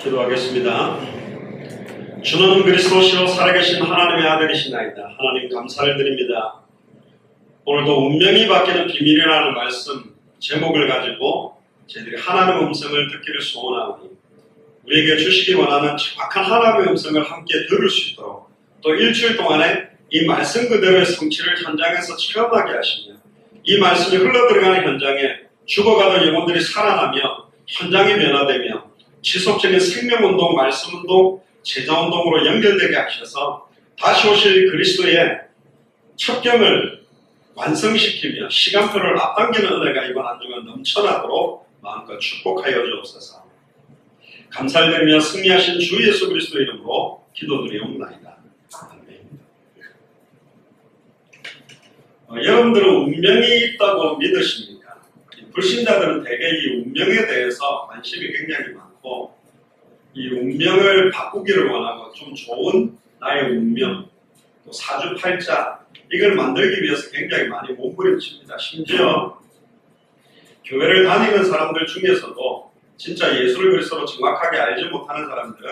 기도하겠습니다. 주는 그리스도시요 살아계신 하나님의 아들이시나이다. 하나님 감사를 드립니다. 오늘도 운명이 바뀌는 비밀이라는 말씀 제목을 가지고 저희들이 하나님의 음성을 듣기를 소원하오니 우리에게 주시기 원하는 정확한 하나님의 음성을 함께 들을 수 있도록 또 일주일 동안에 이 말씀 그대로의 성취를 현장에서 체험하게 하시며 이 말씀이 흘러들어가는 현장에 죽어가던 영혼들이 살아나며 현장이 변화되며 지속적인 생명운동, 말씀운동, 제자운동으로 연결되게 하셔서 다시 오실 그리스도의 첩경을 완성시키며 시간표를 앞당기는 은혜가 이번 한 주간 넘쳐나도록 마음껏 축복하여 주옵소서. 감사를 드리며 승리하신 주 예수 그리스도 이름으로 기도드리옵나이다. 아멘. 여러분들은 운명이 있다고 믿으십니까? 불신자들은 대개 이 운명에 대해서 관심이 굉장히 많고 이 운명을 바꾸기를 원하고 좀 좋은 나의 운명, 또 사주팔자 이걸 만들기 위해서 굉장히 많이 몸부림칩니다. 심지어 교회를 다니는 사람들 중에서도 진짜 예수를 그리스도로 정확하게 알지 못하는 사람들은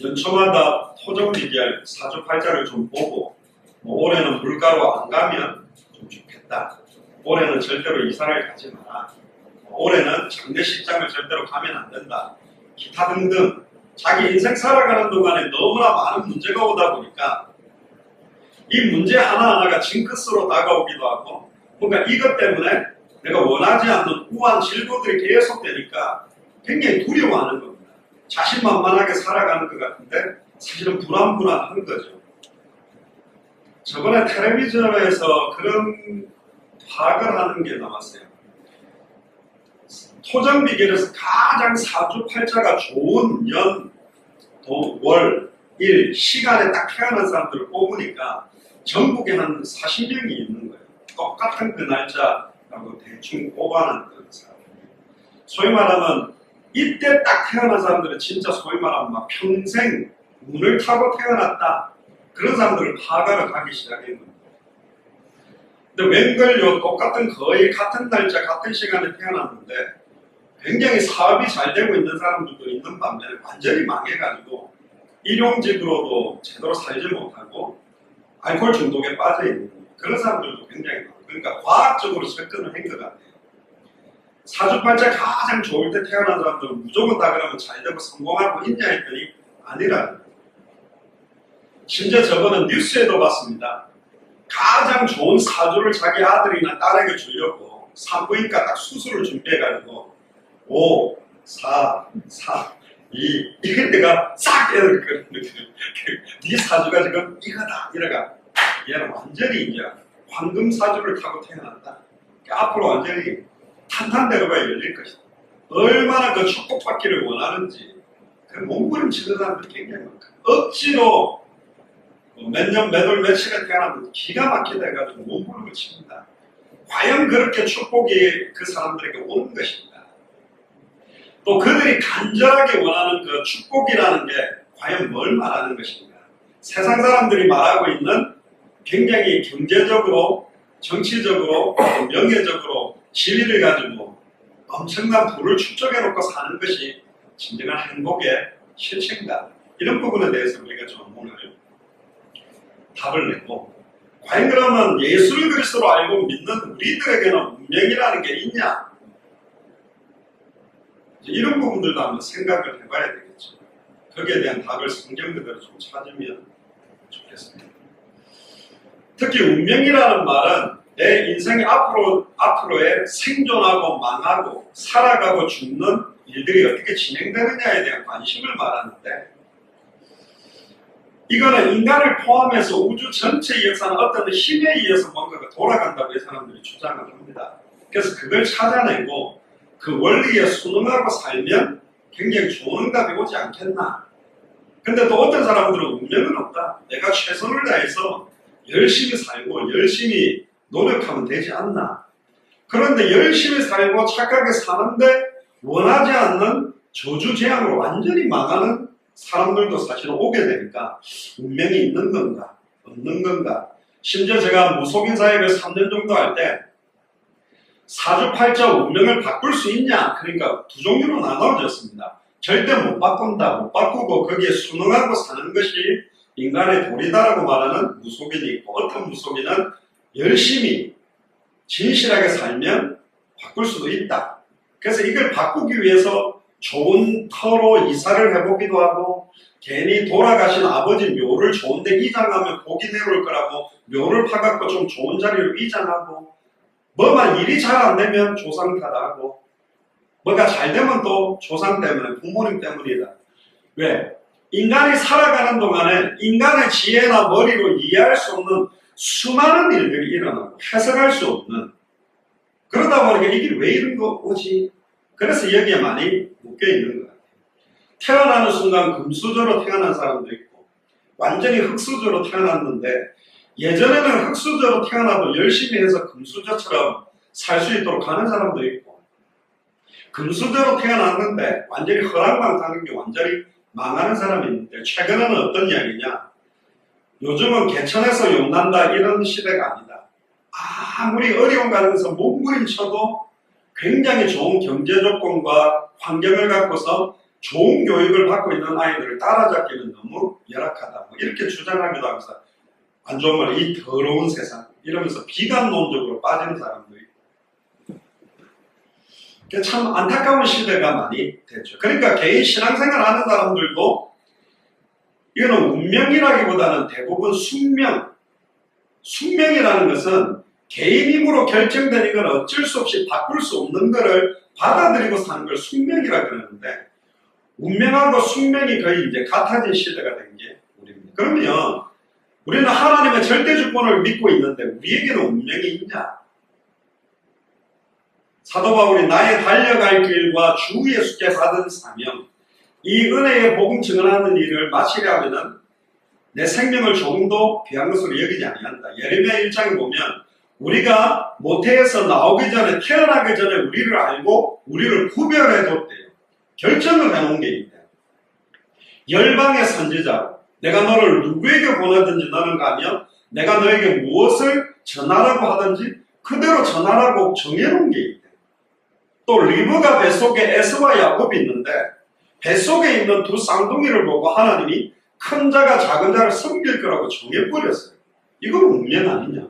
연초마다 토정비결 사주팔자를 좀 보고 올해는 물가로 안 가면 좀 좋겠다. 올해는 절대로 이사를 가지 마라. 올해는 장례식장을 절대로 가면 안 된다. 기타 등등 자기 인생 살아가는 동안에 너무나 많은 문제가 오다 보니까 이 문제 하나하나가 징크스로 다가오기도 하고 뭔가 이것 때문에 내가 원하지 않는 우한 질고들이 계속되니까 굉장히 두려워하는 겁니다. 자신만만하게 살아가는 것 같은데 사실은 불안불안한 거죠. 저번에 텔레비전에서 그런 파악을 하는 게 나왔어요. 토정비결에서 가장 사주팔자가 좋은 연, 월, 일, 시간에 딱 태어난 사람들을 뽑으니까 전국에 한 40명이 있는 거예요. 똑같은 그 날짜라고 대충 뽑아낸 그 사람들. 소위 말하면 이때 딱 태어난 사람들은 진짜 소위 말하면 막 평생 운을 타고 태어났다. 그런 사람들을 파악하러 가기 시작한 겁니다. 근데 웬걸요 똑같은 거의 같은 날짜 같은 시간에 태어났는데 굉장히 사업이 잘 되고 있는 사람들도 있는 반면에 완전히 망해가지고 일용직으로도 제대로 살지 못하고 알코올 중독에 빠져 있는 그런 사람들도 굉장히 많아요. 그러니까 과학적으로 접근을 한 것 같아요. 사주팔자 가장 좋을 때 태어난 사람들은 무조건 다 그러면 잘 되고 성공하고 있냐 했더니 아니라는 거예요. 심지어 저번에 뉴스에도 봤습니다. 가장 좋은 사주를 자기 아들이나 딸에게 주려고 산부인과 딱 수술을 준비해가지고 5, 4, 3, 2 이럴 때가 싹 애들 그런 느낌. 네 사주가 지금 이거다 이래가 얘는 완전히 이제 황금 사주를 타고 태어났다. 앞으로 완전히 탄탄대로가 열릴 것이다. 얼마나 그 축복받기를 원하는지 그 몸부림치는 사람들이 굉장히 많다. 억지로 몇 년, 몇 월, 며칠에 태어나면 기가 막히게 해가지고 몸부림을 칩니다. 과연 그렇게 축복이 그 사람들에게 오는 것인가? 또 그들이 간절하게 원하는 그 축복이라는 게 과연 뭘 말하는 것인가? 세상 사람들이 말하고 있는 굉장히 경제적으로, 정치적으로, 명예적으로 지위를 가지고 엄청난 부를 축적해놓고 사는 것이 진정한 행복의 실체인가? 이런 부분에 대해서 우리가 좀 오늘 답을 내고 과연 그러면 예수를 그리스도로 알고 믿는 우리들에게는 운명이라는 게 있냐? 이런 부분들도 한번 생각을 해봐야 되겠죠. 거기에 대한 답을 성경 그대로 좀 찾으면 좋겠습니다. 특히 운명이라는 말은 내 인생이 앞으로의 생존하고 망하고 살아가고 죽는 일들이 어떻게 진행되느냐에 대한 관심을 말하는데 이거는 인간을 포함해서 우주 전체의 역사는 어떤 힘에 의해서 뭔가가 돌아간다고 이 사람들이 주장을 합니다. 그래서 그걸 찾아내고 그 원리에 순응하고 살면 굉장히 좋은 응답이 오지 않겠나. 근데 또 어떤 사람들은 운명은 없다. 내가 최선을 다해서 열심히 살고 열심히 노력하면 되지 않나. 그런데 열심히 살고 착하게 사는데 원하지 않는 저주재앙으로 완전히 망하는 사람들도 사실은 오게 되니까 운명이 있는 건가 없는 건가. 심지어 제가 무속인 사역을 3년 정도 할 때 사주팔자 운명을 바꿀 수 있냐, 그러니까 두 종류로 나눠졌습니다. 절대 못 바꾼다. 못 바꾸고 거기에 순응하고 사는 것이 인간의 도리다라고 말하는 무속인이 있고, 어떤 무속인은 열심히 진실하게 살면 바꿀 수도 있다. 그래서 이걸 바꾸기 위해서 좋은 터로 이사를 해보기도 하고, 괜히 돌아가신 아버지 묘를 좋은데 이장하면 복이 내려올 거라고 묘를 파갖고 좀 좋은 자리로 이장하고, 뭐만 일이 잘 안 되면 조상 탓하고, 뭐가 잘 되면 또 조상 때문에, 부모님 때문이다. 왜? 인간이 살아가는 동안에 인간의 지혜나 머리로 이해할 수 없는 수많은 일들이 일어나고 해석할 수 없는, 그러다 보니까 이게 왜 이런 거지? 그래서 여기에 많이 묶여 있는 것 같아요. 태어나는 순간 금수저로 태어난 사람도 있고, 완전히 흙수저로 태어났는데, 예전에는 흙수저로 태어나도 열심히 해서 금수저처럼 살 수 있도록 하는 사람도 있고, 금수저로 태어났는데 완전히 허랑방탕하게 완전히 망하는 사람이 있는데, 최근에는 어떤 이야기냐? 요즘은 개천에서 용난다 이런 시대가 아니다. 아무리 어려운 가정에서 몸부림쳐도 굉장히 좋은 경제 조건과 환경을 갖고서 좋은 교육을 받고 있는 아이들을 따라잡기는 너무 열악하다. 뭐 이렇게 주장하기도 하면서, 안 좋은 말, 이 더러운 세상 이러면서 비관론적으로 빠지는 사람도 있고, 참 안타까운 시대가 많이 됐죠. 그러니까 개인 신앙생활 하는 사람들도 이거는 운명이라기보다는 대부분 숙명. 숙명이라는 것은 개인 힘으로 결정되는 건 어쩔 수 없이 바꿀 수 없는 것을 받아들이고 사는 걸 숙명이라 그러는데, 운명하고 숙명이 거의 이제 같아진 시대가 된 게 우리입니다. 그러면 우리는 하나님의 절대 주권을 믿고 있는데 우리에게는 운명이 있냐? 사도 바울이 나의 달려갈 길과 주 예수께 받은 사명, 이 은혜의 복음 증언하는 일을 마치려 하면은 내 생명을 조금도 귀한 것으로 여기지 아니한다. 예레미야 1장에 보면 우리가 모태에서 나오기 전에, 태어나기 전에 우리를 알고 우리를 구별해 뒀대요. 결정을 해놓은 게 있대요. 열방의 선지자, 내가 너를 누구에게 보내든지 너는 가며 내가 너에게 무엇을 전하라고 하든지 그대로 전하라고 정해놓은 게 있대요. 또 리브가 뱃속에 에서와 야곱이 있는데, 뱃속에 있는 두 쌍둥이를 보고 하나님이 큰 자가 작은 자를 섬길 거라고 정해버렸어요. 이건 운명 아니냐?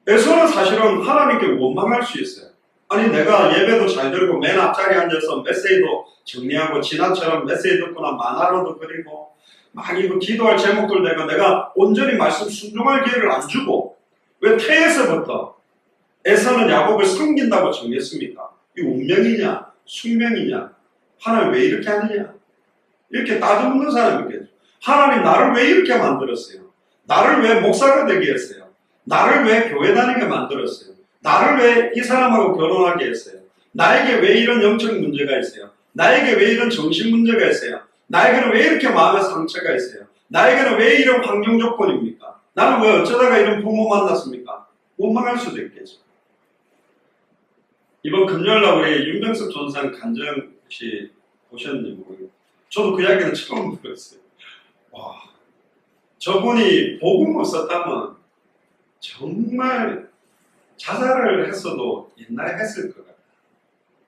에서는 사실은 하나님께 원망할 수 있어요. 아니, 내가 예배도 잘 들고 맨 앞자리에 앉아서 메시지도 정리하고 지난처럼 메시지 듣거나 만화로도 그리고 막 이거 기도할 제목들 내가 온전히 말씀 순종할 기회를 안 주고 왜 태에서부터 에서는 야곱을 섬긴다고 정했습니까? 이 운명이냐? 숙명이냐? 하나님 왜 이렇게 하느냐? 이렇게 따져묻는 사람이 있겠죠. 하나님 나를 왜 이렇게 만들었어요? 나를 왜 목사가 되게 했어요? 나를 왜 교회 다니게 만들었어요? 나를 왜 이 사람하고 결혼하게 했어요? 나에게 왜 이런 영적 문제가 있어요? 나에게 왜 이런 정신 문제가 있어요? 나에게는 왜 이렇게 마음의 상처가 있어요? 나에게는 왜 이런 환경 조건입니까? 나는 왜 어쩌다가 이런 부모 만났습니까? 원망할 수도 있겠죠. 이번 금요일날 우리 윤병섭 전상 간증 혹시 보셨는지 모르겠어요. 저도 그 이야기는 처음 들었어요. 와, 저분이 복음을 썼다면 정말 자살을 했어도 옛날에 했을 것 같아요.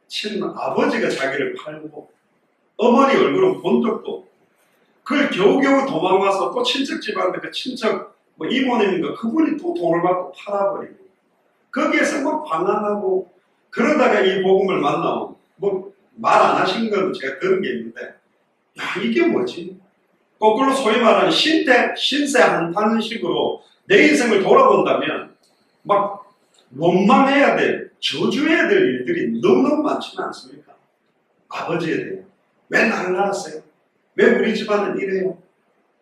친아버지가 자기를 팔고 어머니 얼굴은 본 적도 없고 그걸 겨우겨우 도망와서 또 친척 집안에 그 친척 뭐 이모님인가 그분이 또 돈을 받고 팔아버리고 거기에서 막 방황하고 그러다가 이 복음을 만나면 뭐 말 안 하신 건 제가 들은 게 있는데, 야 이게 뭐지? 거꾸로 소위 말하는 신세 한탄식으로 내 인생을 돌아본다면 막 원망해야 될, 저주해야 될 일들이 너무너무 많지는 않습니까? 아버지에 대해 왜 나를 낳았어요? 왜 우리 집안은 이래요?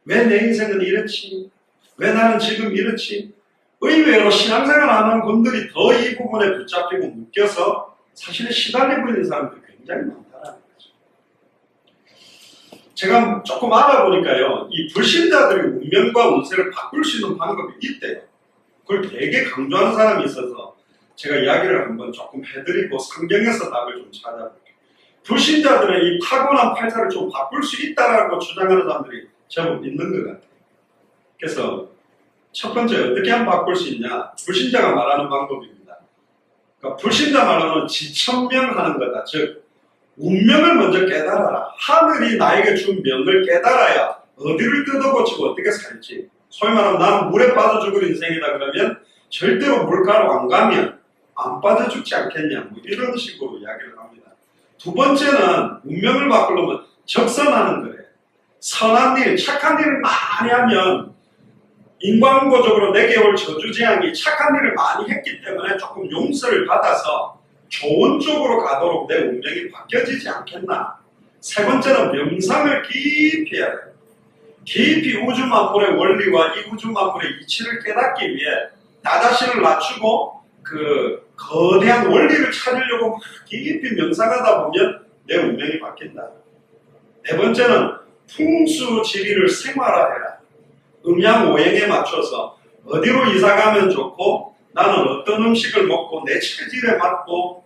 왜 내 인생은 이렇지? 왜 나는 지금 이렇지? 의외로 신앙생활 하는 분들이 더 이 부분에 붙잡히고 묶여서 사실 시달리고 있는 사람들이 굉장히 많다는 거죠. 제가 조금 알아보니까요, 이 불신자들이 운명과 운세를 바꿀 수 있는 방법이 있대요. 그걸 되게 강조하는 사람이 있어서 제가 이야기를 한번 조금 해드리고 성경에서 답을 좀 찾아볼게요. 불신자들은 이 타고난 팔자를 좀 바꿀 수 있다라고 주장하는 사람들이 제법 있는 것 같아요. 그래서 첫 번째 어떻게 하면 바꿀 수 있냐? 불신자가 말하는 방법입니다. 그러니까 불신자 말로는 지천명하는 거다. 즉 운명을 먼저 깨달아라. 하늘이 나에게 준 명을 깨달아야 어디를 뜯어고치고 어떻게 살지. 소위 말하면 나는 물에 빠져 죽을 인생이다 그러면 절대로 물가로 안 가면 안 빠져 죽지 않겠냐, 뭐 이런 식으로 이야기를 합니다. 두 번째는 운명을 바꾸려면 적선하는 거래요. 선한 일, 착한 일을 많이 하면 인과응보적으로 내게 올 저주재앙이 착한 일을 많이 했기 때문에 조금 용서를 받아서 좋은 쪽으로 가도록 내 운명이 바뀌어지지 않겠나. 세 번째는 명상을 깊이 해야 돼요. 깊이 우주 만물의 원리와 이 우주 만물의 이치를 깨닫기 위해 나 자신을 낮추고 그 거대한 원리를 찾으려고 막 깊이 명상하다 보면 내 운명이 바뀐다. 네 번째는 풍수지리를 생활화해라. 음양오행에 맞춰서 어디로 이사가면 좋고 나는 어떤 음식을 먹고 내 체질에 맞고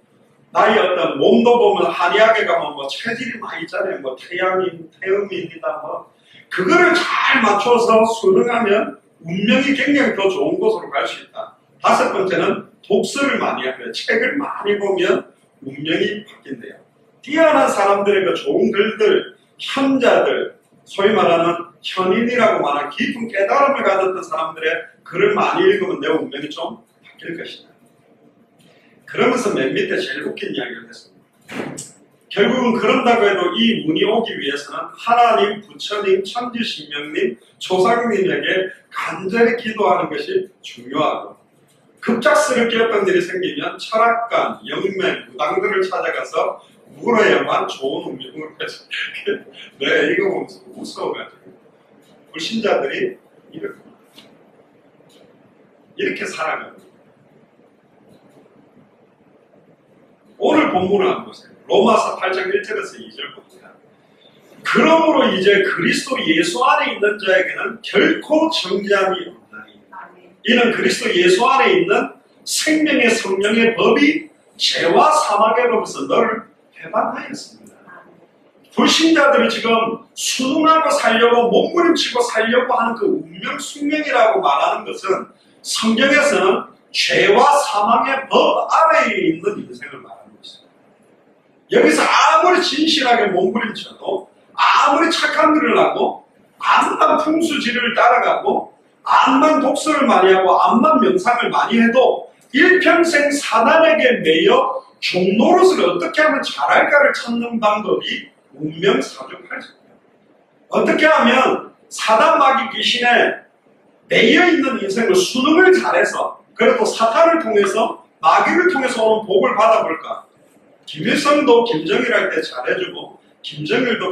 나의 어떤 몸도 보면 한의학에 가면 뭐 체질이 많이 있잖아요. 뭐 태양인, 태음인이다 뭐 그거를 잘 맞춰서 수능하면 운명이 굉장히 더 좋은 곳으로 갈 수 있다. 다섯 번째는 독서를 많이 하고요. 책을 많이 보면 운명이 바뀐대요. 뛰어난 사람들의 그 좋은 글들, 현자들, 소위 말하는 현인이라고 말하는 깊은 깨달음을 가졌던 사람들의 글을 많이 읽으면 내 운명이 좀 바뀔 것이다. 그러면서 맨 밑에 제일 웃긴 이야기를 했습니다. 결국은 그런다고 해도 이 문이 오기 위해서는 하나님, 부처님, 천지신명님, 조상님에게 간절히 기도하는 것이 중요하고 급작스럽게 어떤 일이 생기면 철학관, 영맹, 무당들을 찾아가서 물어야만 좋은 운명을 해서 내가 이거 보면서 무서워가지고 불신자들이 이렇게 살아갑니다. 오늘 본문을 한번 보세요. 로마서 8장 1절에서 2절 봅니다. 그러므로 이제 그리스도 예수 안에 있는 자에게는 결코 정죄함이 없나니 이는 그리스도 예수 안에 있는 생명의 성령의 법이 죄와 사망의 법에서 너를 해방하였습니다. 불신자들이 지금 순응하고 살려고 몸부림치고 살려고 하는 그 운명 숙명이라고 말하는 것은 성경에서는 죄와 사망의 법 아래에 있는 인생을 말하는 것입니다. 여기서 아무리 진실하게 몸부림쳐도 아무리 착한 일을 하고 암만 풍수지리를 따라가고 암만 독서를 많이 하고 암만 명상을 많이 해도 일평생 사단에게 매여 종노릇을 어떻게 하면 잘할까를 찾는 방법이 운명사주팔자예요. 어떻게 하면 사단 마귀 귀신에 매여 있는 인생을 수능을 잘해서 그래도 사탄을 통해서 마귀를 통해서 오는 복을 받아볼까? 김일성도 김정일 할 때 잘해주고 김정일도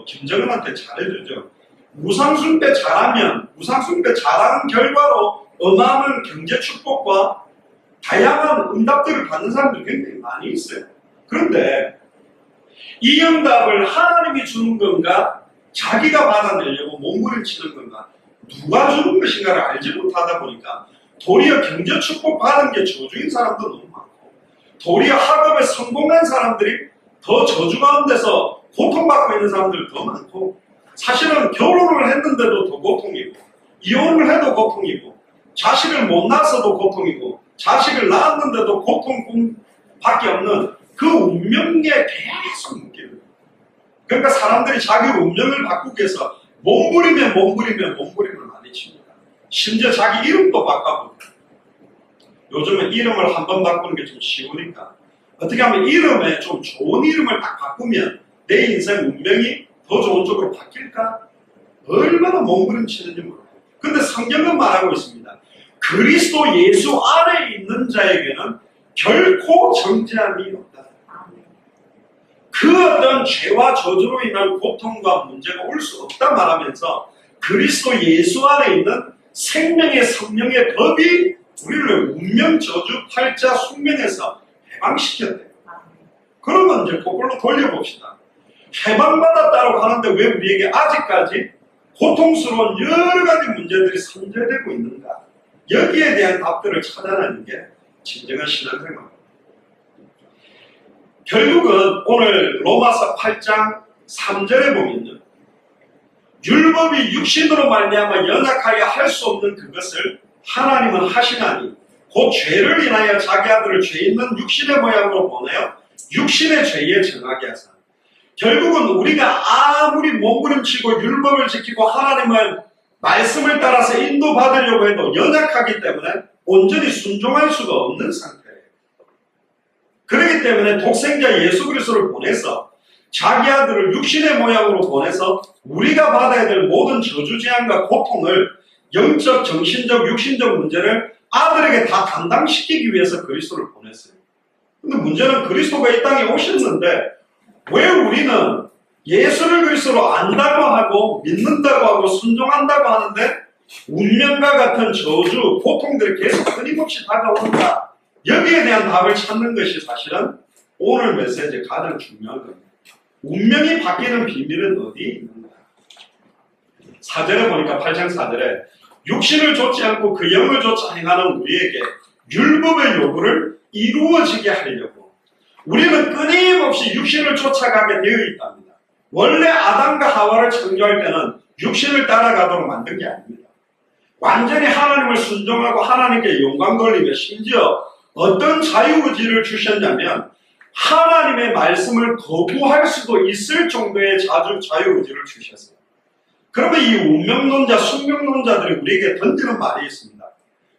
김정은한테 잘해주죠. 우상숭배 잘하면 우상숭배 잘하는 결과로 어마어마한 경제 축복과 다양한 응답들을 받는 사람들이 굉장히 많이 있어요. 그런데 이 응답을 하나님이 주는 건가 자기가 받아내려고 몸부림치는 건가 누가 주는 것인가를 알지 못하다 보니까 도리어 경제 축복 받은 게 저주인 사람도 너무 많고 도리어 학업에 성공한 사람들이 더 저주 가운데서 고통받고 있는 사람들 더 많고 사실은 결혼을 했는데도 더 고통이고 이혼을 해도 고통이고 자식을 못 낳았어도 고통이고 자식을 낳았는데도 고통밖에 없는 그 운명에 계속 묶이는 거예요. 그러니까 사람들이 자기 운명을 바꾸기 위해서 몸부림을 많이 칩니다. 심지어 자기 이름도 바꿔보고 요즘은 이름을 한번 바꾸는 게 좀 쉬우니까 어떻게 하면 이름에 좀 좋은 이름을 딱 바꾸면 내 인생 운명이 더 좋은 쪽으로 바뀔까? 얼마나 몸부림치는지 모르겠어요. 근데 성경은 말하고 있습니다. 그리스도 예수 안에 있는 자에게는 결코 정죄함이 없다. 그 어떤 죄와 저주로 인한 고통과 문제가 올 수 없다 말하면서 그리스도 예수 안에 있는 생명의 성령의 법이 우리를 운명 저주 팔자 숙명에서 해방시켰대요. 그러면 이제 그걸로 돌려봅시다. 해방받았다고 하는데 왜 우리에게 아직까지 고통스러운 여러 가지 문제들이 선재되고 있는가? 여기에 대한 답들을 찾아내는 게 진정한 신앙생활입니다. 결국은 오늘 로마서 8장 3절에 보면요. 율법이 육신으로 말미암아 연약하게 할 수 없는 그것을 하나님은 하시나니 곧 죄를 인하여 자기 아들을 죄 있는 육신의 모양으로 보내어 육신의 죄에 정하게 하사 결국은 우리가 아무리 몸부림치고 율법을 지키고 하나님의 말씀을 따라서 인도받으려고 해도 연약하기 때문에 온전히 순종할 수가 없는 상태예요. 그렇기 때문에 독생자 예수 그리스도를 보내서 자기 아들을 육신의 모양으로 보내서 우리가 받아야 될 모든 저주재앙과 고통을 영적, 정신적, 육신적 문제를 아들에게 다 감당시키기 위해서 그리스도를 보냈어요. 근데 문제는 그리스도가 이 땅에 오셨는데 왜 우리는 예수를 그리스도로 안다고 하고 믿는다고 하고 순종한다고 하는데 운명과 같은 저주, 고통들이 계속 끊임없이 다가온다. 여기에 대한 답을 찾는 것이 사실은 오늘 메시지의 가장 중요한 겁니다. 운명이 바뀌는 비밀은 어디에 있는가? 4절에 보니까 8장 4절에 육신을 좇지 않고 그 영을 좇아 행하는 우리에게 율법의 요구를 이루어지게 하려고 우리는 끊임없이 육신을 쫓아가게 되어 있답니다. 원래 아담과 하와를 창조할 때는 육신을 따라가도록 만든 게 아닙니다. 완전히 하나님을 순종하고 하나님께 영광 돌리며 심지어 어떤 자유의지를 주셨냐면 하나님의 말씀을 거부할 수도 있을 정도의 자유의지를 주셨어요. 그러면 이 운명론자, 숙명론자들이 우리에게 던지는 말이 있습니다.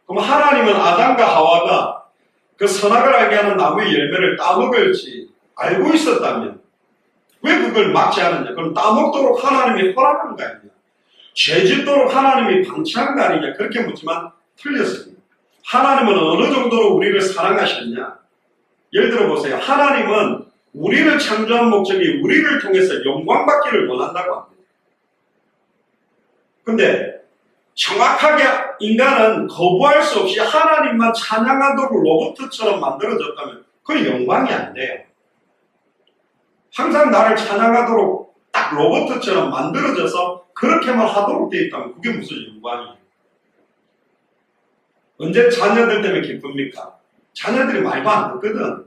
그럼 하나님은 아담과 하와가 그 선악을 알게 하는 나무의 열매를 따먹을지 알고 있었다면 왜 그걸 막지 않았냐? 그럼 따먹도록 하나님이 허락한 거 아니냐? 죄짓도록 하나님이 방치한 거 아니냐? 그렇게 묻지만 틀렸습니다. 하나님은 어느 정도로 우리를 사랑하셨냐? 예를 들어 보세요. 하나님은 우리를 창조한 목적이 우리를 통해서 영광받기를 원한다고 합니다. 근데 정확하게 인간은 거부할 수 없이 하나님만 찬양하도록 로봇처럼 만들어졌다면 그건 영광이 안 돼요. 항상 나를 찬양하도록 딱 로봇처럼 만들어져서 그렇게만 하도록 되어 있다면 그게 무슨 영광이에요? 언제 자녀들 때문에 기쁩니까? 자녀들이 말도 안 듣거든.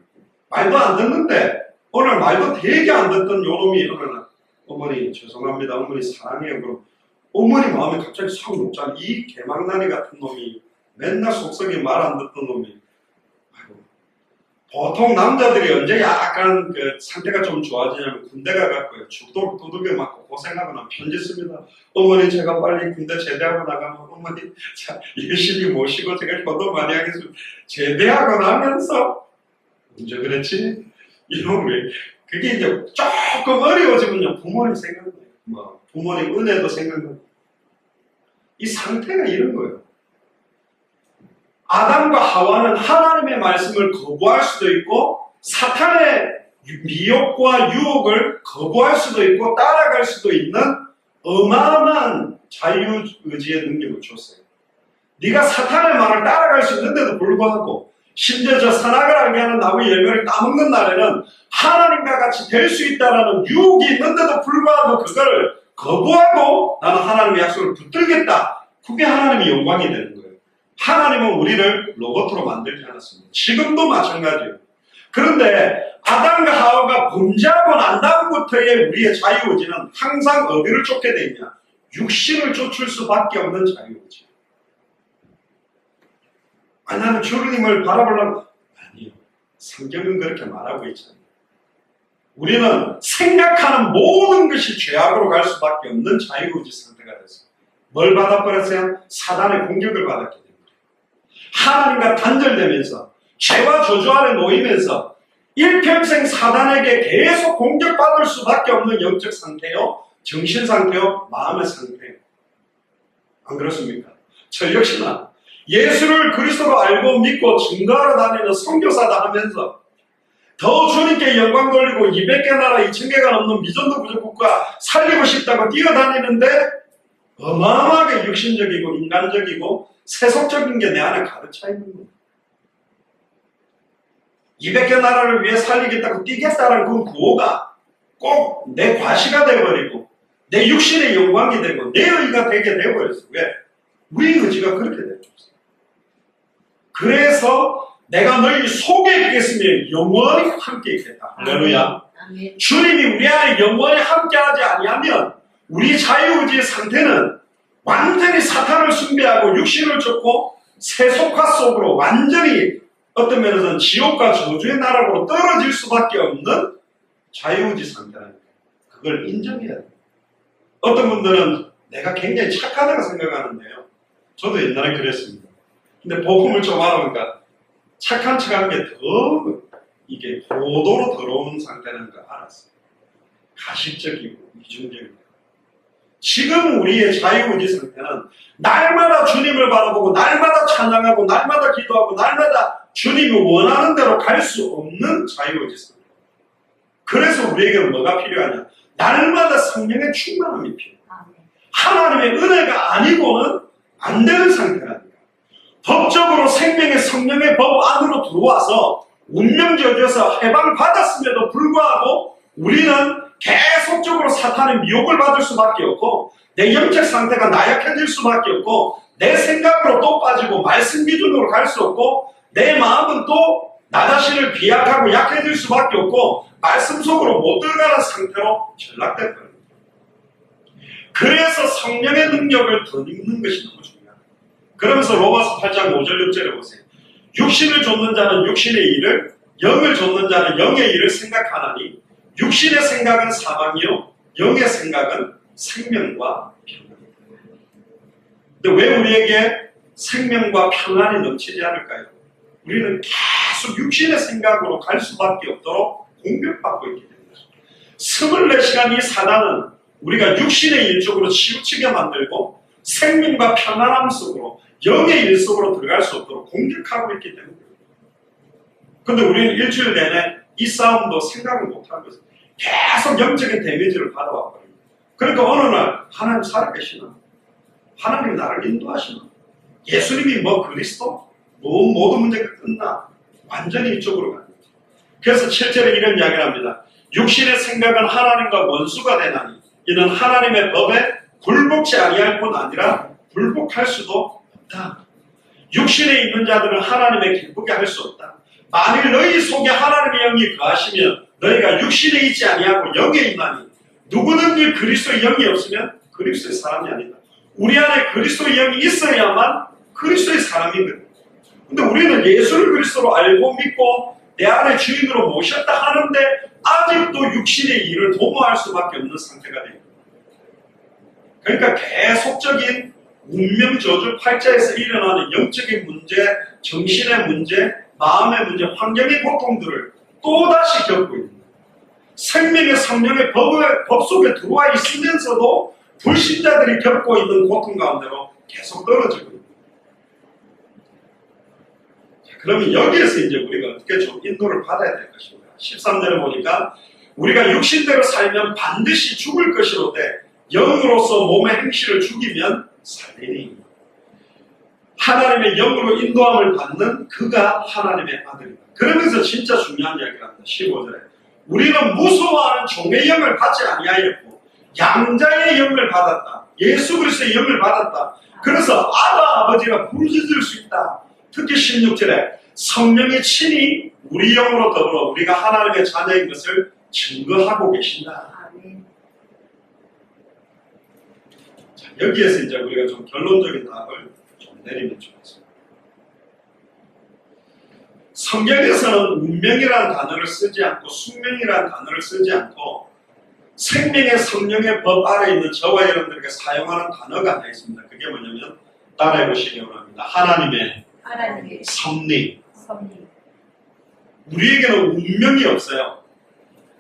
말도 안 듣는데 오늘 말도 되게 안 듣던 요놈이 오늘 어머니 죄송합니다. 어머니 사랑해요. 그럼 어머니 마음에 갑자기 싹 녹잖아. 이 개망나니 같은 놈이 맨날 속썩이 말 안 듣던 놈이. 아이고. 보통 남자들이 언제 약간 그 상태가 좀 좋아지냐면 군대 가갖고요. 죽도록 두들겨 맞고 고생하거나 편지 씁니다. 어머니 제가 빨리 군대 제대하고 나가면 어머니 자, 열심히 모시고 제가 효도 많이 하겠습니다. 제대하고 나면서 언제 그랬지? 이놈이 그게 이제 조금 어려워지면요 부모님 생각나요. 뭐 부모님 은혜도 생각나고 이 상태가 이런 거예요. 아담과 하와는 하나님의 말씀을 거부할 수도 있고 사탄의 미혹과 유혹을 거부할 수도 있고 따라갈 수도 있는 어마어마한 자유의지의 능력을 줬어요. 네가 사탄의 말을 따라갈 수 있는데도 불구하고 심지어 저 선악을 알게 하는 나무의 열매를 따먹는 날에는 하나님과 같이 될 수 있다는 유혹이 있는데도 불구하고 그거를 거부하고 나는 하나님의 약속을 붙들겠다. 그게 하나님의 영광이 되는 거예요. 하나님은 우리를 로봇으로 만들지 않았습니다. 지금도 마찬가지예요. 그런데 아담과 하와가 범죄하고 난 다음부터의 우리의 자유의지는 항상 어디를 쫓게 돼 있냐? 육신을 쫓을 수밖에 없는 자유의지. 나는 주님을 바라보려고 아니요. 성경은 그렇게 말하고 있잖아요. 우리는 생각하는 모든 것이 죄악으로 갈 수밖에 없는 자유의지 상태가 됐어요. 뭘 받아버렸어요? 사단의 공격을 받았기 때문에. 하나님과 단절되면서 죄와 저주 아래 놓이면서 일평생 사단에게 계속 공격받을 수밖에 없는 영적 상태요, 정신 상태요, 마음의 상태요. 안 그렇습니까? 저 역시나 예수를 그리스도로 알고 믿고 증거하러 다니는 선교사다 하면서 더 주님께 영광 돌리고 200개 나라 2000개가 넘는 미전도 부족국가 살리고 싶다고 뛰어다니는데 어마어마하게 육신적이고 인간적이고 세속적인 게 내 안에 가득 차 있는 거예요. 200개 나라를 위해 살리겠다고 뛰겠다는 그 구호가 꼭 내 과시가 되어버리고 내 육신의 영광이 되고 내 의가 되게 되어버렸어요. 왜? 우리 의지가 그렇게 되어버렸어요. 그래서 내가 너희 속에 있겠으면 영원히 함께 있겠다. 할렐루야. 주님이 우리 안에 영원히 함께하지 아니하면 우리 자유의지의 상태는 완전히 사탄을 숭배하고 육신을 쫓고 세속화 속으로 완전히 어떤 면에서는 지옥과 저주의 나락으로 떨어질 수밖에 없는 자유의지 상태라는 거예요. 그걸 인정해야 돼요. 어떤 분들은 내가 굉장히 착하다고 생각하는데요. 저도 옛날에 그랬습니다. 근데 복음을 좀 알아보니까 착한 척하는 게 더 이게 고도로 더러운 상태라는 걸 알았어요. 가식적이고 이중적이고. 지금 우리의 자유의지 상태는 날마다 주님을 바라보고 날마다 찬양하고 날마다 기도하고 날마다 주님이 원하는 대로 갈 수 없는 자유의지 상태. 그래서 우리에게 뭐가 필요하냐? 날마다 성령의 충만함이 필요해요. 하나님의 은혜가 아니고는 안 되는 상태라니까. 법적으로 생명의 성령의 법 안으로 들어와서 운명저주에서 해방받았음에도 불구하고 우리는 계속적으로 사탄의 미혹을 받을 수밖에 없고 내 영적 상태가 나약해질 수밖에 없고 내 생각으로 또 빠지고 말씀 기준으로 갈 수 없고 내 마음은 또 나 자신을 비약하고 약해질 수밖에 없고 말씀 속으로 못 들어가는 상태로 전락될 거예요. 그래서 성령의 능력을 덧입는 것이 너무 중요합니다. 그러면서 로마서 8장 5절 6절에 보세요. 육신을 좇는 자는 육신의 일을, 영을 좇는 자는 영의 일을 생각하나니 육신의 생각은 사망이요 영의 생각은 생명과 평안이다. 근데 왜 우리에게 생명과 평안이 넘치지 않을까요? 우리는 계속 육신의 생각으로 갈 수밖에 없도록 공격받고 있기 때문에 24시간 이 사단은 우리가 육신의 일 쪽으로 치우치게 만들고 생명과 평안함 속으로 영의 일 속으로 들어갈 수 없도록 공격하고 있기 때문입니다. 근데 우리는 일주일 내내 이 싸움도 생각을 못하는 것은 계속 영적인 데미지를 받아왔거든요. 그러니까 어느 날 하나님 살아계시나? 하나님이 나를 인도하시나? 예수님이 뭐 그리스도? 뭐 모든 문제가 끝나? 완전히 이쪽으로 가는 거죠. 그래서 7절에 이런 이야기를 합니다. 육신의 생각은 하나님과 원수가 되나니 이는 하나님의 법에 굴복치 아니할 뿐 아니라 굴복할 수도 없다. 육신에 있는 자들은 하나님의 기쁘게 할 수 없다. 만일 너희 속에 하나님의 영이 거하시면 너희가 육신에 있지 아니하고 영에 있나니 누구든지 그리스도의 영이 없으면 그리스도의 사람이 아니다. 우리 안에 그리스도의 영이 있어야만 그리스도의 사람이거든. 근데 우리는 예수를 그리스도로 알고 믿고 내 안에 주인으로 모셨다 하는데 아직도 육신의 일을 도모할 수밖에 없는 상태가 됩니다. 그러니까 계속적인 운명저주 팔자에서 일어나는 영적인 문제, 정신의 문제, 마음의 문제, 환경의 고통들을 또다시 겪고 있는 거예요. 생명의 성령의 법 속에 들어와 있으면서도 불신자들이 겪고 있는 고통 가운데로 계속 떨어지고 있는 거예요. 그러면 여기에서 이제 우리가 어떻게 좀 인도를 받아야 될 것인가. 13절에 보니까 우리가 육신대로 살면 반드시 죽을 것이로되 영으로서 몸의 행실을 죽이면 살리니 하나님의 영으로 인도함을 받는 그가 하나님의 아들이다. 그러면서 진짜 중요한 이야기를 합니다. 15절에 우리는 무서워하는 종의 영을 받지 아니하였고 양자의 영을 받았다. 예수 그리스도의 영을 받았다. 그래서 아버지가 부르짖을 수 있다. 특히 16절에 성령이 친히 우리 영으로 더불어 우리가 하나님의 자녀인 것을 증거하고 계신다. 자, 여기에서 이제 우리가 좀 결론적인 답을 좀 내리면 좋겠습니다. 성경에서는 운명이라는 단어를 쓰지 않고 숙명이라는 단어를 쓰지 않고 생명의 성령의 법 아래 있는 저와 여러분들에게 사용하는 단어가 하나 있습니다. 그게 뭐냐면 따라해 보시기 바랍니다. 하나님의 섭리. 우리에게는 운명이 없어요.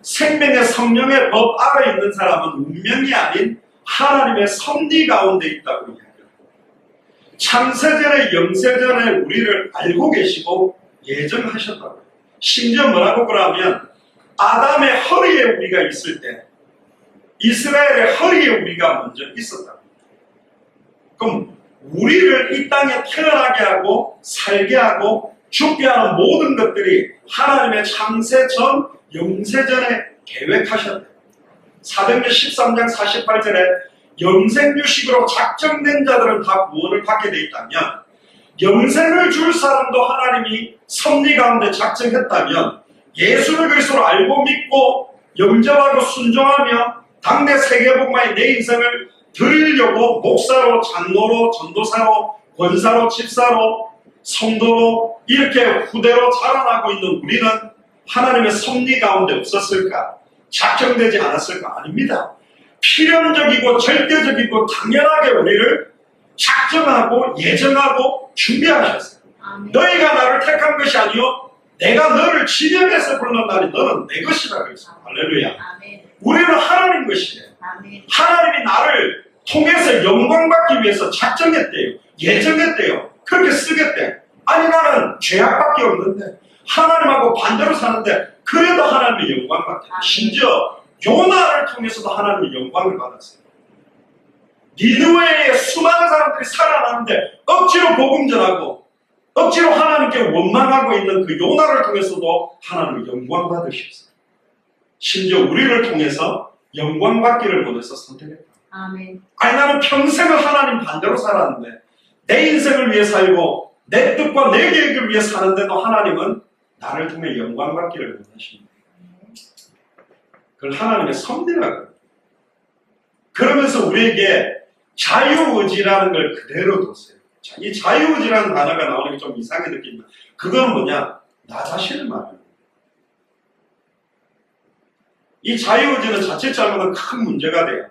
생명의 성령의 법 아래 있는 사람은 운명이 아닌 하나님의 섭리 가운데 있다고 이야기합니다. 창세전에 영세전에 우리를 알고 계시고 예정하셨다고요. 심지어 뭐라고 그러면 아담의 허리에 우리가 있을 때 이스라엘의 허리에 우리가 먼저 있었다고. 그럼 우리를 이 땅에 태어나게 하고 살게 하고 죽게 하는 모든 것들이 하나님의 창세전 영세전에 계획하셨대요. 사도행전 13장 48절에 영생유식으로 작정된 자들은 다 구원을 받게 돼 있다면 영생을 줄 사람도 하나님이 섭리 가운데 작정했다면 예수를 그리스도로 알고 믿고 영접하고 순종하며 당대 세계복음화의 내 인생을 드리려고 목사로, 장로로, 전도사로, 권사로, 집사로 성도로 이렇게 후대로 자라나고 있는 우리는 하나님의 섭리 가운데 없었을까? 작정되지 않았을까? 아닙니다. 필연적이고 절대적이고 당연하게 우리를 작정하고 예정하고 준비하셨어요. 아멘. 너희가 나를 택한 것이 아니요 내가 너를 지명해서 불렀나니 너는 내 것이라 그랬어요. 할렐루야. 아멘. 우리는 하나님 것이에요. 아멘. 하나님이 나를 통해서 영광받기 위해서 작정했대요. 예정했대요. 그렇게 쓰겠대. 아니 나는 죄악밖에 없는데 하나님하고 반대로 사는데 그래도 하나님의 영광받대. 심지어 요나를 통해서도 하나님의 영광을 받았어요. 니느웨의 수많은 사람들이 살아나는데 억지로 복음 전하고 억지로 하나님께 원망하고 있는 그 요나를 통해서도 하나님의 영광 받으셨어요. 심지어 우리를 통해서 영광 받기를 원해서 선택했다. 아멘. 아니 나는 평생을 하나님 반대로 살았는데 내 인생을 위해 살고 내 뜻과 내 계획을 위해 사는데도 하나님은 나를 통해 영광 받기를 원하십니다. 그걸 하나님의 섭리라고. 그러면서 우리에게 자유의지라는 걸 그대로 뒀어요. 자, 이 자유의지라는 단어가 나오는 게 좀 이상하게 느낀다. 그건 뭐냐? 나 자신을 말합니다. 이 자유의지는 자칫 잘못하면 큰 문제가 돼요.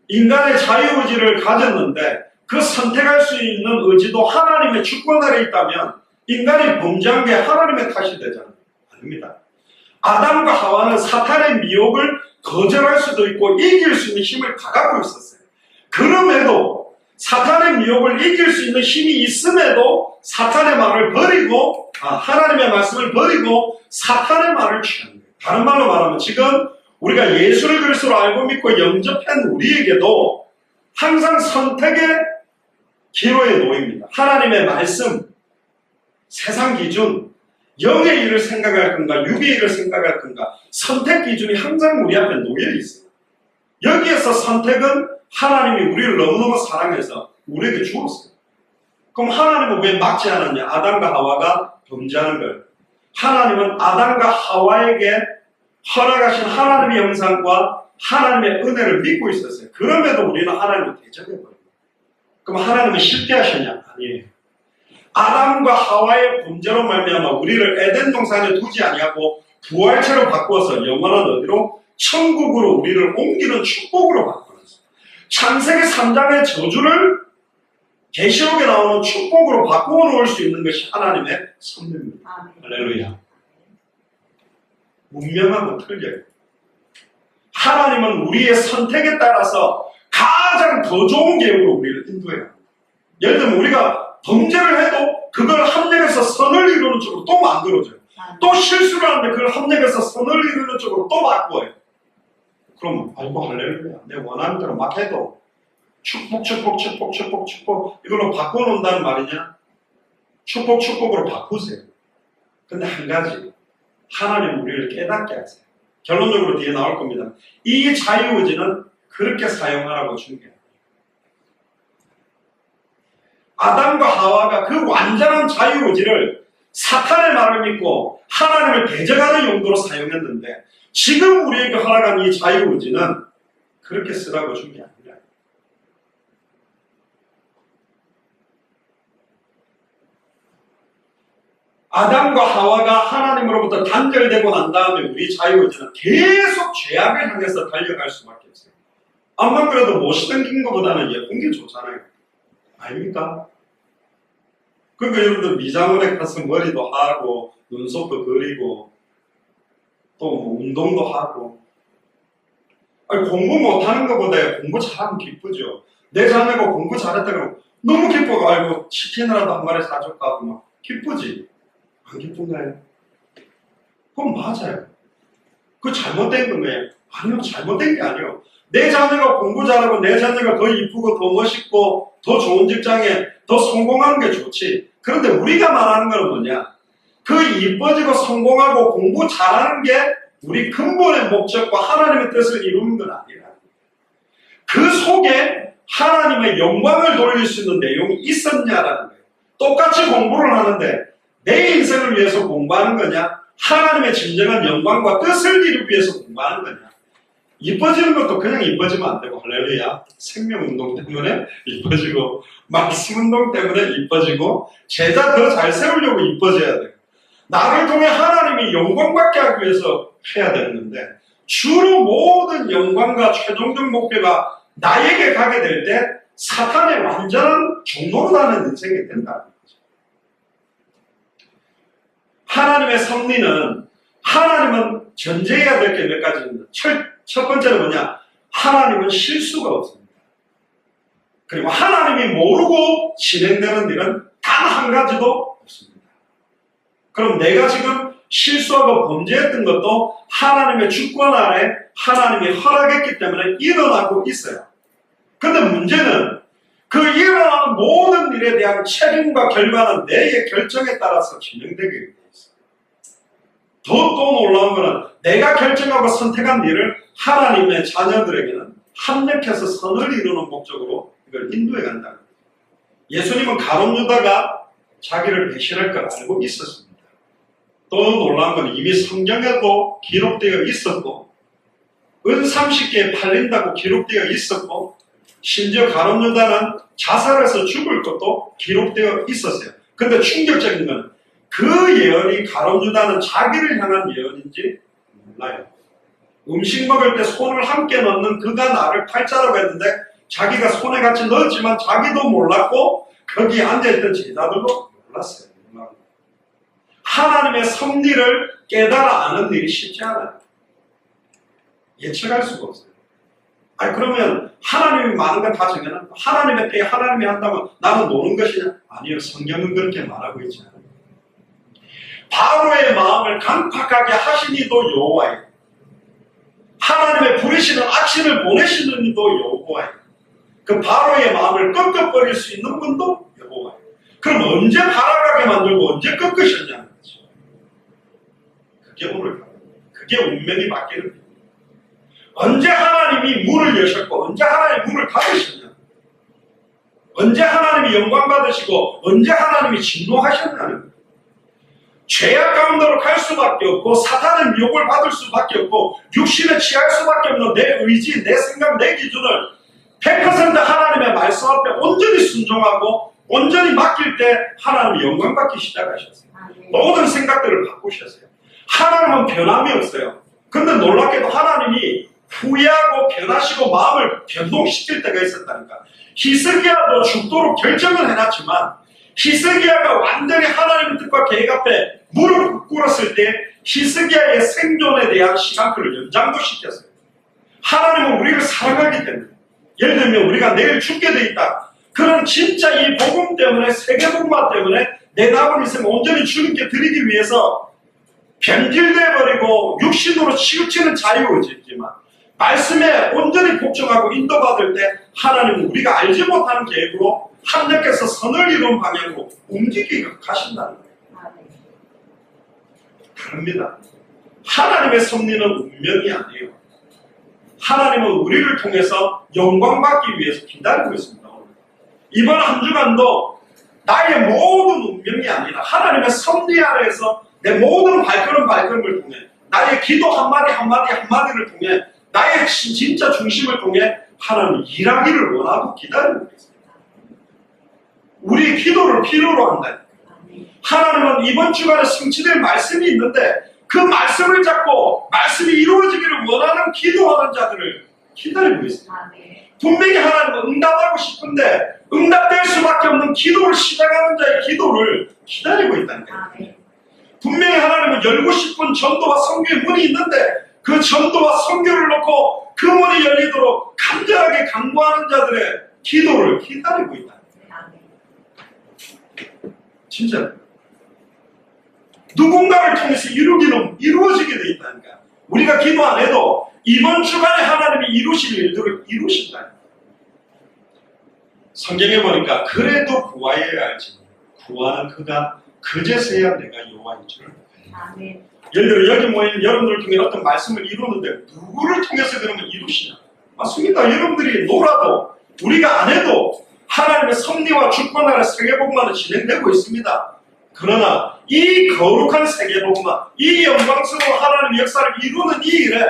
인간의 자유의지를 가졌는데 그 선택할 수 있는 의지도 하나님의 주권 아래 있다면 인간이 범죄한 게 하나님의 탓이 되잖아요. 아닙니다. 아담과 하와는 사탄의 미혹을 거절할 수도 있고 이길 수 있는 힘을 다 갖고 있었어요. 그럼에도 사탄의 미혹을 이길 수 있는 힘이 있음에도 사탄의 말을 버리고 하나님의 말씀을 버리고 사탄의 말을 취한 거예요. 다른 말로 말하면 지금 우리가 예수를 그리스도로 알고 믿고 영접한 우리에게도 항상 선택의 기로에 놓입니다. 하나님의 말씀, 세상 기준, 영의 일을 생각할 건가, 육의 일을 생각할 건가, 선택 기준이 항상 우리 앞에 놓여 있어요. 여기에서 선택은 하나님이 우리를 너무너무 사랑해서 우리에게 주었어요. 그럼 하나님은 왜 막지 않았냐? 아담과 하와가 범죄하는 걸. 하나님은 아담과 하와에게 허락하신 하나님의 형상과 하나님의 은혜를 믿고 있었어요. 그럼에도 우리는 하나님을 대적해버려요. 그럼 하나님은 쉽게 하셨냐? 아니에요. 아담과 하와의 범죄로 말미암아 우리를 에덴 동산에 두지 아니하고 부활체로 바꾸어서 영원한 어디로? 천국으로 우리를 옮기는 축복으로 바꾸었어요. 창세기 3장의 저주를 계시록에 나오는 축복으로 바꾸어 놓을 수 있는 것이 하나님의 섭리입니다. 할렐루야. 문명하고 틀려요. 하나님은 우리의 선택에 따라서 가장 더 좋은 계획으로 우리를 인도해야 합니다. 예를 들면 우리가 범죄를 해도 그걸 합력해서 선을 이루는 쪽으로 또 만들어줘요. 또 실수를 하는데 그걸 합력해서 선을 이루는 쪽으로 또 바꿔요. 그럼 아이고 할렐루야. 내 원하는 대로 막 해도 축복 이걸로 바꿔놓는다는 말이냐? 축복으로 바꾸세요. 근데 한 가지 하나님 우리를 깨닫게 하세요. 결론적으로 뒤에 나올 겁니다. 이 자유의지는 그렇게 사용하라고 준 게 아담과 하와가 그 완전한 자유의지를 사탄의 말을 믿고 하나님을 대적하는 용도로 사용했는데 지금 우리에게 허락한 이 자유의지는 그렇게 쓰라고 준 게 아니라 아담과 하와가 하나님으로부터 단절되고 난 다음에 우리 자유의지는 계속 죄악을 향해서 달려갈 수밖에 없어요. 암만 그래도 못생긴 것보다는 예쁜 게 좋잖아요. 아닙니까? 그러니까 여러분들 미장원에 가서 머리도 하고 눈썹도 그리고 또 뭐 운동도 하고 아니, 공부 못하는 것보다 공부 잘하면 기쁘죠. 내 자녀가 공부 잘했다 그러면 너무 기뻐가 아이고 치킨이라도 한 마리 사줄까 하고 막 기쁘지. 안 기쁜가요? 그건 맞아요. 그거 잘못된 건가요? 아니요, 잘못된 게 아니에요. 내 자녀가 공부 잘하고 내 자녀가 더 이쁘고 더 멋있고 더 좋은 직장에 더 성공하는 게 좋지. 그런데 우리가 말하는 건 뭐냐? 그 이뻐지고 성공하고 공부 잘하는 게 우리 근본의 목적과 하나님의 뜻을 이루는 건 아니라 그 속에 하나님의 영광을 돌릴 수 있는 내용이 있었냐라는 거예요. 똑같이 공부를 하는데 내 인생을 위해서 공부하는 거냐? 하나님의 진정한 영광과 뜻을 이루기 위해서 공부하는 거냐? 이뻐지는 것도 그냥 이뻐지면 안 되고, 할렐루야. 생명운동 때문에 이뻐지고, 말씀운동 때문에 이뻐지고, 제자 더 잘 세우려고 이뻐져야 돼요. 나를 통해 하나님이 영광받게 하기 위해서 해야 되는데, 주로 모든 영광과 최종적 목표가 나에게 가게 될 때 사탄의 완전한 종로로 가는 인생이 된다는 거죠. 하나님의 섭리는, 하나님은 전제해야 될 게 몇 가지입니다. 첫 번째는 뭐냐? 하나님은 실수가 없습니다. 그리고 하나님이 모르고 진행되는 일은 단 한 가지도 없습니다. 그럼 내가 지금 실수하고 범죄했던 것도 하나님의 주권 아래 하나님이 허락했기 때문에 일어나고 있어요. 근데 문제는 그 일어나는 모든 일에 대한 책임과 결과는 내의 결정에 따라서 진행되게 되어 있어요. 또 놀라운 것은 내가 결정하고 선택한 일을 하나님의 자녀들에게는 합력해서 선을 이루는 목적으로 이걸 인도해 간다는 거예요. 예수님은 가룟 유다가 자기를 배신할 걸 알고 있었습니다. 또 놀라운 건 이미 성경에도 기록되어 있었고, 은 30개에 팔린다고 기록되어 있었고, 심지어 가룟 유다는 자살해서 죽을 것도 기록되어 있었어요. 근데 충격적인 건 그 예언이 가룟 유다는 자기를 향한 예언인지 몰라요. 음식 먹을 때 손을 함께 넣는 그가 나를 팔자라고 했는데 자기가 손에 같이 넣었지만 자기도 몰랐고 거기에 앉아있던 제자들도 몰랐어요. 하나님의 섭리를 깨달아 아는 일이 쉽지 않아요. 예측할 수가 없어요. 아니 그러면 하나님이 많은 걸 다 정해놨고 하나님의 때에 하나님이 한다면 나는 노는 것이냐? 아니요. 성경은 그렇게 말하고 있지 않아요. 바로의 마음을 강팍하게 하시니도 여호와예요. 하나님의 부르시는 악신을 보내시는 이도 여호와예요. 그 바로의 마음을 꺾어버릴 수 있는 분도 여호와예요. 그럼 언제 바라가게 만들고 언제 꺾으셨냐는 거죠. 그게 오늘 그게 운명이 바뀌는 거예요. 언제 하나님이 문을 여셨고 언제 하나님이 문을 닫으셨냐, 언제 하나님이 영광 받으시고 언제 하나님이 진노하셨냐는 거예요. 죄악 가운데로 갈 수밖에 없고 사탄의 미혹을 받을 수밖에 없고 육신에 취할 수밖에 없는 내 의지, 내 생각, 내 기준을 100% 하나님의 말씀 앞에 온전히 순종하고 온전히 맡길 때 하나님이 영광 받기 시작하셨어요. 모든 생각들을 바꾸셨어요. 하나님은 변함이 없어요. 근데 놀랍게도 하나님이 후회하고 변하시고 마음을 변동시킬 때가 있었다니까. 히스기야도 죽도록 결정을 해놨지만 히스기야가 완전히 하나님의 뜻과 계획 앞에 무릎 꿇었을 때 히스기야의 생존에 대한 시간표를 연장도 시켰어요. 하나님은 우리를 사랑하기 때문에, 예를 들면 우리가 내일 죽게 돼 있다. 그런 진짜 이 복음 때문에, 세계복음화 때문에 내 남은 인생 온전히 주님께 드리기 위해서 변질돼버리고 육신으로 치우치는 자유의지지만 말씀에 온전히 복종하고 인도받을 때 하나님은 우리가 알지 못하는 계획으로 합력해서 선을 이룬 방향으로 움직이게 가신다는 거예요. 다릅니다. 하나님의 섭리는 운명이 아니에요. 하나님은 우리를 통해서 영광받기 위해서 기다리고 있습니다. 이번 한 주간도 나의 모든 운명이 아니라 하나님의 섭리 아래에서 내 모든 발걸음을 통해 나의 기도 한마디를 통해 나의 진짜 중심을 통해 하나님이 일하기를 원하고 기다리고 있습니다. 우리 기도를 필요로 한다. 하나님은 이번 주간에 성취될 말씀이 있는데 그 말씀을 잡고 말씀이 이루어지기를 원하는 기도하는 자들을 기다리고 있습니다. 분명히 하나님은 응답하고 싶은데 응답될 수밖에 없는 기도를 시작하는 자의 기도를 기다리고 있다는 거예요. 분명히 하나님은 열고 싶은 전도와 선교의 문이 있는데 그 전도와 선교를 놓고 그 문이 열리도록 간절하게 간구하는 자들의 기도를 기다리고 있다. 진짜 누군가를 통해서 이루어지게 돼 있다니까. 우리가 기도 안 해도 이번 주간에 하나님이 이루실 일들을 이루신다. 성경에 보니까 그래도 구하여야 할지 구하는 그가 그제서야 내가 여호와인 줄 알아요. 예를 들어 여기 모인 여러분들을 통해 어떤 말씀을 이루는데 누구를 통해서 그러면 이루시냐? 맞습니다. 여러분들이 놀아도 우리가 안 해도 하나님의 섭리와 주권 아래 세계복음화는 진행되고 있습니다. 그러나 이 거룩한 세계복음화, 이 영광스러운 하나님의 역사를 이루는 이 일에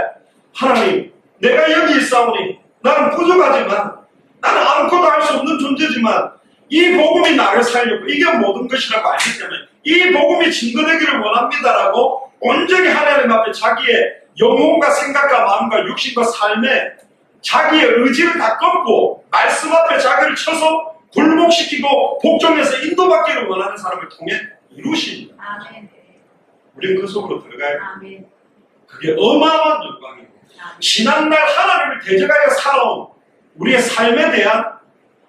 하나님 내가 여기 있사오니 나는 부족하지만, 나는 아무것도 할 수 없는 존재지만 이 복음이 나를 살렸고 이게 모든 것이라고 알기 때문에 이 복음이 증거되기를 원합니다라고 온전히 하나님 앞에 자기의 영혼과 생각과 마음과 육신과 삶에 자기의 의지를 다 끊고 말씀 앞에 자기를 쳐서 굴복시키고 복종해서 인도받기를 원하는 사람을 통해 이루십니다. 아멘. 우리는 그 속으로 들어가야 돼요. 아멘. 그게 어마어마한 영광이고, 아멘. 지난날 하나님을 대적하여 살아온 우리의 삶에 대한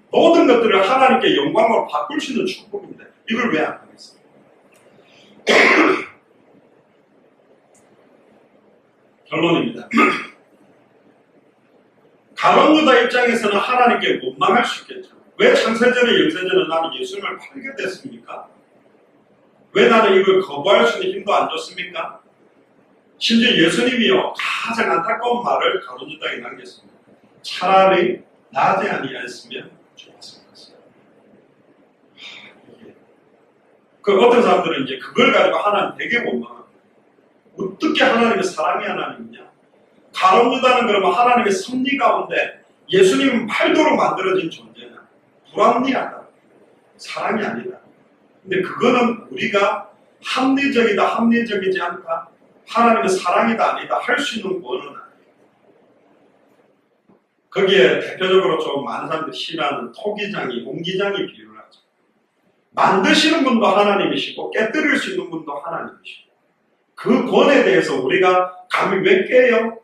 모든 것들을 하나님께 영광으로 바꿀 수 있는 축복인데 이걸 왜 안 하겠어요? 결론입니다. 가룟 유다 입장에서는 하나님께 원망할 수 있겠죠. 왜 창세전에 영세전에 나는 예수님을 팔게 됐습니까? 왜 나는 이걸 거부할 수 있는 힘도 안 줬습니까? 심지어 예수님이요 가장 안타까운 말을 가룟 유다에게 남겼습니다. 차라리 나지 아니하였으면 좋았을 것이다. 그 어떤 사람들은 이제 그걸 가지고 하나님 되게 원망합니다. 어떻게 하나님의 사랑이 하나님이냐? 가룟 유다는 그러면 하나님의 섭리 가운데 예수님은 팔도로 만들어진 존재냐? 불합리하다. 사랑이 아니다. 근데 그거는 우리가 합리적이다, 합리적이지 않다, 하나님의 사랑이다, 아니다 할 수 있는 권은 아니에요. 거기에 대표적으로 좀 많은 사람들이 싫어하는 토기장이, 옹기장이 비유를 하죠. 만드시는 분도 하나님이시고 깨뜨릴 수 있는 분도 하나님이시고 그 권에 대해서 우리가 감히 왜 깨요?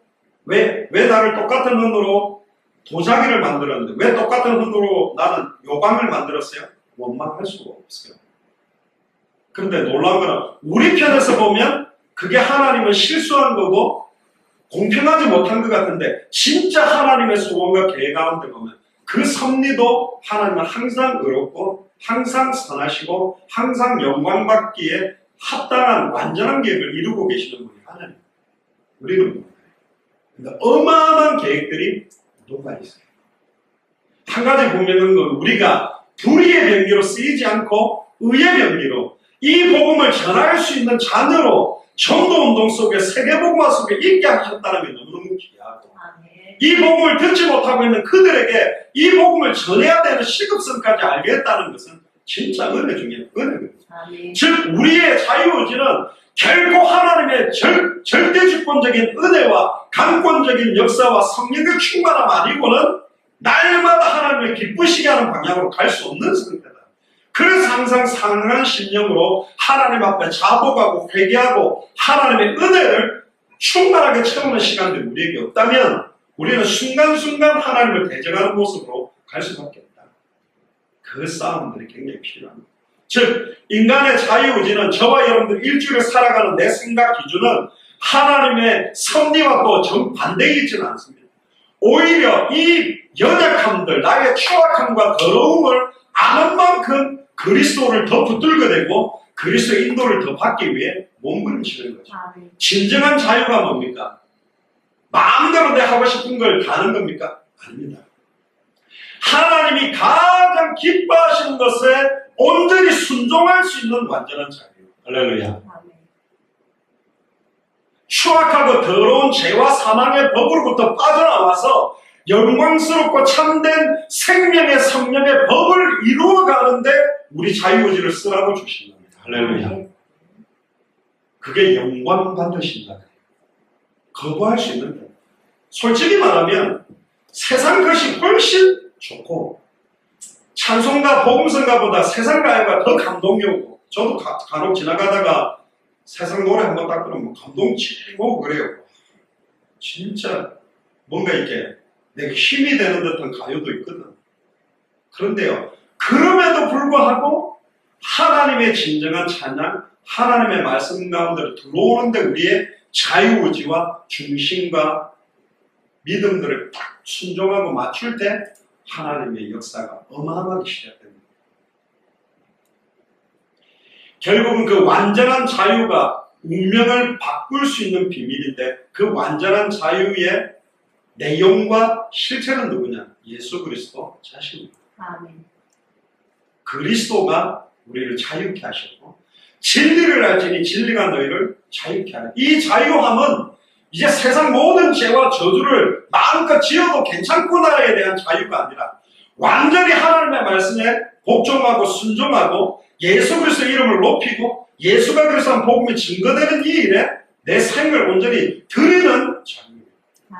왜 나를 똑같은 흔으로 도자기를 만들었는데 왜 똑같은 흔으로 나는 요강을 만들었어요? 원망할 수가 없어요. 그런데 놀라운 거는 우리 편에서 보면 그게 하나님은 실수한 거고 공평하지 못한 것 같은데 진짜 하나님의 소원과 계획 가운데 보면 그 섭리도 하나님은 항상 의롭고 항상 선하시고 항상 영광받기에 합당한 완전한 계획을 이루고 계시는 분이 하나님. 우리는 몰라요. 근데 어마어마한 계획들이 녹아 있어요. 한 가지 분명한 건 우리가 불의의 병기로 쓰이지 않고 의의 병기로 이 복음을 전할 수 있는 자녀로 전도운동 속에 세계복음화 속에 있게 하셨다는 게 너무너무 귀하고 이 복음을 듣지 못하고 있는 그들에게 이 복음을 전해야 되는 시급성까지 알게 했다는 것은 진짜 은혜 중에 은혜입니다. 즉 우리의 자유의지는 결코 하나님의 절대주권적인 은혜와 강권적인 역사와 성령의 충만함 아니고는 날마다 하나님을 기쁘시게 하는 방향으로 갈 수 없는 상태다. 그래서 항상 상한 심령으로 하나님 앞에 자복하고 회개하고 하나님의 은혜를 충만하게 채우는 시간들이 우리에게 없다면 우리는 순간순간 하나님을 대적하는 모습으로 갈 수밖에 없다. 그 싸움들이 굉장히 필요합니다. 즉 인간의 자유의지는 저와 여러분들 일주일을 살아가는 내 생각 기준은 하나님의 섭리와 또 정반대에 있지는 않습니다. 오히려 이 연약함들, 나의 추악함과 더러움을 아는 만큼 그리스도를 더 붙들게 되고 그리스도의 인도를 더 받기 위해 몸부림치는 거죠. 진정한 자유가 뭡니까? 마음대로 내 하고 싶은 걸 다 하는 겁니까? 아닙니다. 하나님이 가장 기뻐하시는 것에 온전히 순종할 수 있는 완전한 자유. 할렐루야. 추악하고 더러운 죄와 사망의 법으로부터 빠져나와서 영광스럽고 참된 생명의 성령의 법을 이루어가는데 우리 자유의지를 쓰라고 주신 겁니다. 할렐루야. 그게 영광 받으신다. 거부할 수 있는 것. 솔직히 말하면 세상 것이 훨씬 좋고 찬송가 복음성가보다 세상 가요가 더 감동이 오고 저도 간혹 지나가다가 세상 노래 한번 딱 들으면 감동 치고 그래요. 진짜 뭔가 이렇게 내게 힘이 되는 듯한 가요도 있거든. 그런데요, 그럼에도 불구하고 하나님의 진정한 찬양, 하나님의 말씀 가운데로 들어오는데 우리의 자유의지와 중심과 믿음들을 딱 순종하고 맞출 때 하나님의 역사가 어마어마하게 시작됩니다. 결국은 그 완전한 자유가 운명을 바꿀 수 있는 비밀인데 그 완전한 자유의 내용과 실체는 누구냐? 예수 그리스도 자신입니다. 아멘. 그리스도가 우리를 자유케 하셨고 진리를 알지니 진리가 너희를 자유케 하라. 이 자유함은 이제 세상 모든 죄와 저주를 마음껏 지어도 괜찮구나에 대한 자유가 아니라 완전히 하나님의 말씀에 복종하고 순종하고 예수 그리스도의 이름을 높이고 예수가 그리스도한 복음이 증거되는 이 일에 내 생을 온전히 드리는 자유입니다.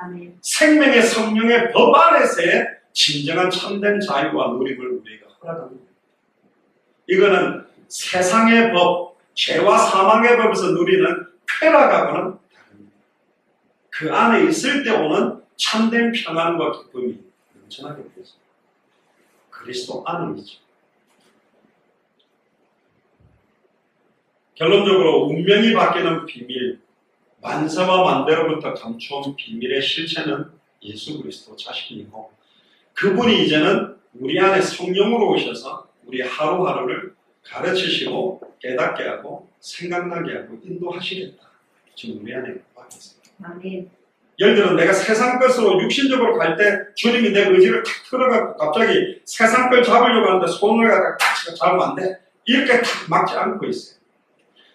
아멘. 생명의 성령의 법 안에서의 진정한 참된 자유와 누림을 우리가 허락합니다. 이거는 세상의 법, 죄와 사망의 법에서 누리는 쾌락하고는 다릅니다. 그 안에 있을 때 오는 참된 평안과 기쁨이 넘쳐나게 되죠. 그리스도 안이죠. 결론적으로 운명이 바뀌는 비밀, 만세와 만대로부터 감춰온 비밀의 실체는 예수 그리스도 자신이고 그분이 이제는 우리 안에 성령으로 오셔서 우리 하루하루를 가르치시고 깨닫게 하고 생각나게 하고 인도하시겠다. 지금 우리 안에 바뀌었습니다. 아멘. 예를 들어 내가 세상 것으로 육신적으로 갈 때 주님이 내 의지를 탁 틀어갖고 갑자기 세상 걸 잡으려고 하는데 손을 갖다가 딱 잡으면 안 돼. 이렇게 탁 막지 않고 있어요.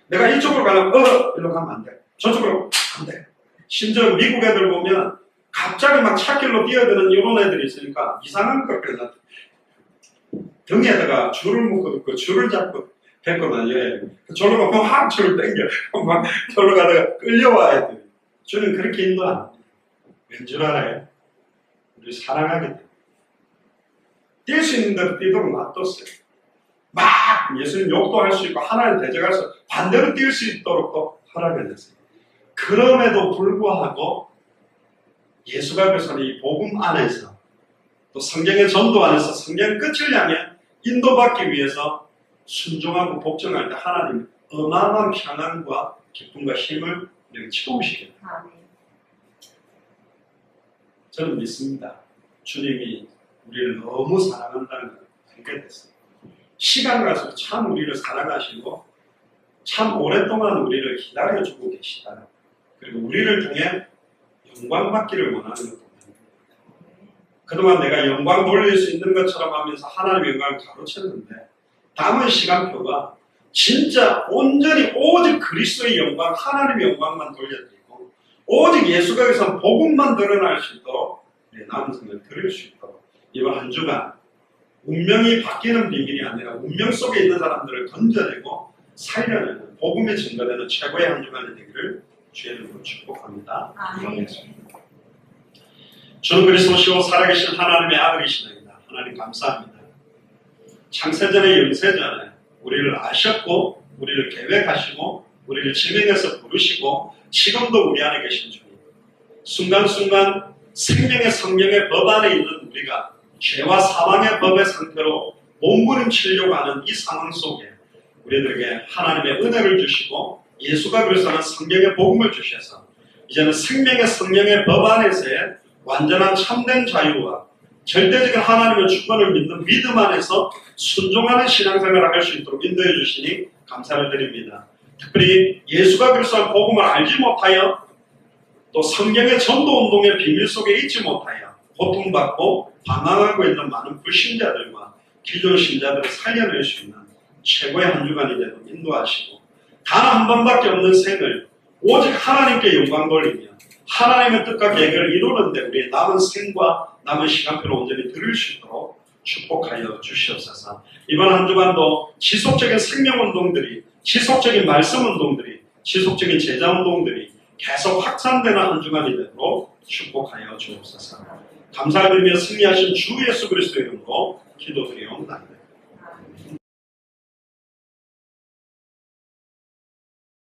내가 이쪽으로 가려면 이리로 가면 안 돼. 저쪽으로 안 돼. 심지어 미국 애들 보면 갑자기 막 찾길로 뛰어드는 이런 애들이 있으니까 이상한 걸 그래서 등에다가 줄을 묶고 그 줄을 잡고 뱉고 다녀야 돼. 저로 가면 확 줄을 당겨. 막 저로 가다가 끌려와야 돼. 주는 그렇게 인도 안 합니다. 왠 줄 알아요? 우리 사랑하기 때문에. 뛸 수 있는 대로 뛰도록 놔뒀어요. 막 예수님 욕도 할 수 있고 하나님 대적할 수 반대로 뛸 수 있도록 또 허락을 했어요. 그럼에도 불구하고 예수가 그래서 이 복음 안에서 또 성경의 전도 안에서 성경 끝을 향해 인도받기 위해서 순종하고 복종할 때 하나님 어마어마한 평안과 기쁨과 힘을 우리에게 채우시겠다. 아멘. 저는 믿습니다. 주님이 우리를 너무 사랑한다는 걸 알게 됐어요. 시간 가서 참 우리를 사랑하시고 참 오랫동안 우리를 기다려주고 계시다. 그리고 우리를 통해 영광 받기를 원하는 것도 아닙니다. 그동안 내가 영광 돌릴 수 있는 것처럼 하면서 하나님의 영광을 가로챘는데 남은 시간표가 진짜 온전히 오직 그리스도의 영광, 하나님의 영광만 돌려드리고 오직 예수가 여기서 복음만 드러날 수 있도록 남은 생을 드릴 수 있도록 이번 한 주간 운명이 바뀌는 비밀이 아니라 운명 속에 있는 사람들을 건져내고 살려내는 복음의 증거되는 최고의 한 주간이 되기를 주의 이름으로 축복합니다. 아멘. 주는 그리스도시오 살아계신 하나님의 아들이시나이다. 하나님 감사합니다. 창세전에 영세전에 우리를 아셨고 우리를 계획하시고 우리를 지명해서 부르시고 지금도 우리 안에 계신 주님, 순간순간 생명의 성령의 법 안에 있는 우리가 죄와 사망의 법의 상태로 몸부림치려고 하는 이 상황 속에 우리들에게 하나님의 은혜를 주시고 예수가 그리스도는 성경의 복음을 주셔서 이제는 생명의 성령의 법 안에서의 완전한 참된 자유와 절대적인 하나님의 주권을 믿는 믿음 안에서 순종하는 신앙생활을 할 수 있도록 인도해 주시니 감사를 드립니다. 특별히 예수가 그리스도의 복음을 알지 못하여 또 성경의 전도운동의 비밀 속에 있지 못하여 고통받고 방황하고 있는 많은 불신자들과 기존 신자들을 살려낼 수 있는 최고의 한 주간이 되도록 인도하시고 단 한 번밖에 없는 생을 오직 하나님께 영광 돌리며 하나님의 뜻과 계획을 이루는데 우리의 남은 생과 남은 시간표를 온전히 들을 수 있도록 축복하여 주시옵소서. 이번 한 주간도 지속적인 생명운동들이, 지속적인 말씀운동들이, 지속적인 제자운동들이 계속 확산되는 한 주간이 되도록 축복하여 주옵소서. 감사드리며 승리하신 주 예수 그리스도의 이름으로 기도드리옵소서.